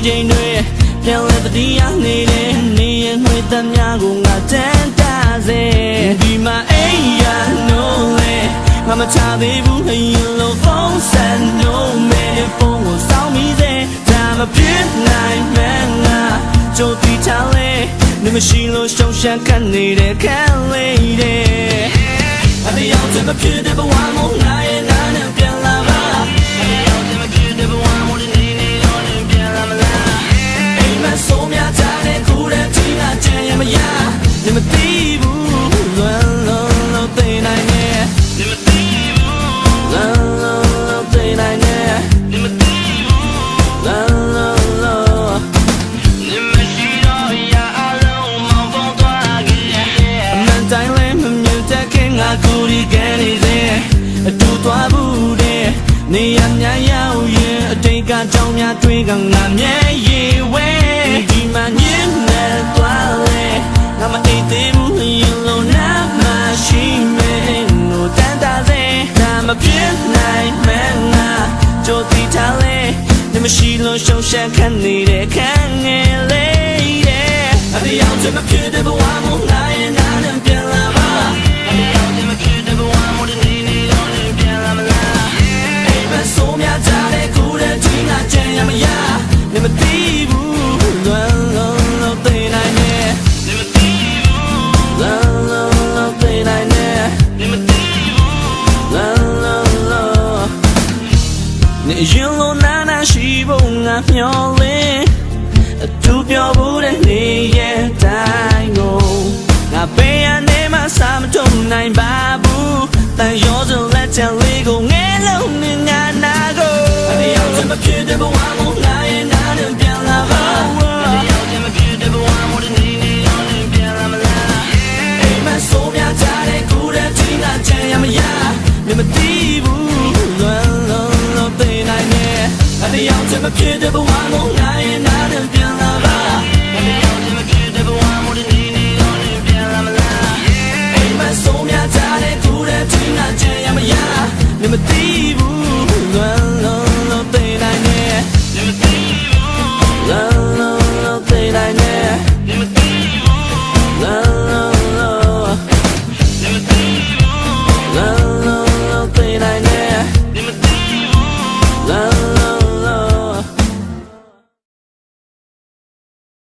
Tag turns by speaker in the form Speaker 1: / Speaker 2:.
Speaker 1: ချိန်တွေပြန်လဲတတိယနေတယ်နေရင်ငွေတမ်းများကိုငါတန်းတာစေဒီမှာအိမ်ရနိုးလေငါမချသေးဘူးအရင်လိုဖုန်းဆက်နိုးမယ်ဖုန်းကိုစောင်းမိစေဒါမဖြစ်နိုင်မှန်းငါကြိုတီချလေနေမရှိလို့ရှုံးရှမ်းခံနေတဲ့ခံလေးတဲ့အတရားချင်မဖြစ်တဲ့ဘဝမို့ငါရဲ့နာနဲ့ပြန်လာပါအတရားချင်မဖြစ်တဲ့ဘဝမို့ဒီနေ့နေ့တော့ပြန်လာမလားအိမ်မဆိုးများချတဲ့ခုတဲ့ချီကကြံရမရနေမသိဘူးလွန်လုံးသိနိုင်ရဲ့နေမသိဘူးလွန်လုံးသိနိုင်ရဲ့နေမသိဘူးလွန်လုံးနေမရှိတော့ရအလုံးမောင်းပေါ်သွားခဲ့အမှန်တိုင်းလည်းမမြင်တတ်ခင်ငါကူဒီကနေစေအတူသွားဘူးတဲ့နေရများရောက်ရင်အတိတ်ကကြောင်းများတွေးကငါမြဲရည်ဝဲဒီမှာညင်နေသွားလေငါမအိတ်သေးဘူးရင်လုံးနာမရှိမဲလို့တန်တာစေဒါမဖြစ်နိုင်မှန်းငါကြိုတီထားလေနေမရှိလို့ရှုံးရှမ်းခံနေတဲ့ခံငယ်လေးတဲ့အတရားချင်မဖြစ်တဲ့ဘဝမို့ငါရဲ့နာနဲ့ပြန်လာပါအတရားချင်မဖြစ်တဲ့ဘဝမို့ဒီနေ့နေ့တော့ပြန်လာမလားအိမ်မဆိုးများချတဲ့ခုတဲ့ချီကကြံရမရနေမသိဘူးလွန်လုံးသိနိုင်ရဲ့နေမသိဘူးလွန်လုံးသိနိုင်ရဲ့နေမသိဘူးလွန်လုံးနေရင်လုံးနာရှိဖို့ငါမျှော်လင့်အတူပြောဖို့တဲ့နေရဲ့တိုင်းကိုငါပေးရနေမှစာမထုံနိုင်ပါဘူးတန်ရောစလက်ချင်လေးကိုငဲလုံးနဲ့ငါနာကိုအတရားချင်မဖြစ်တဲ့ဘဝမို့ငါရဲ့နာနဲ့ပြန်လာပါအတရားချင်မဖြစ်တဲ့ဘဝမို့ဒီနေ့နေ့တော့ပြန်လာမလားအိမ်မဆိုးများချတဲ့ခုတဲ့ချီကကြံရမရနေမသိဘူးလွန်လုံးသိနိုင်ရဲ့အတရားချင်မဖြစ်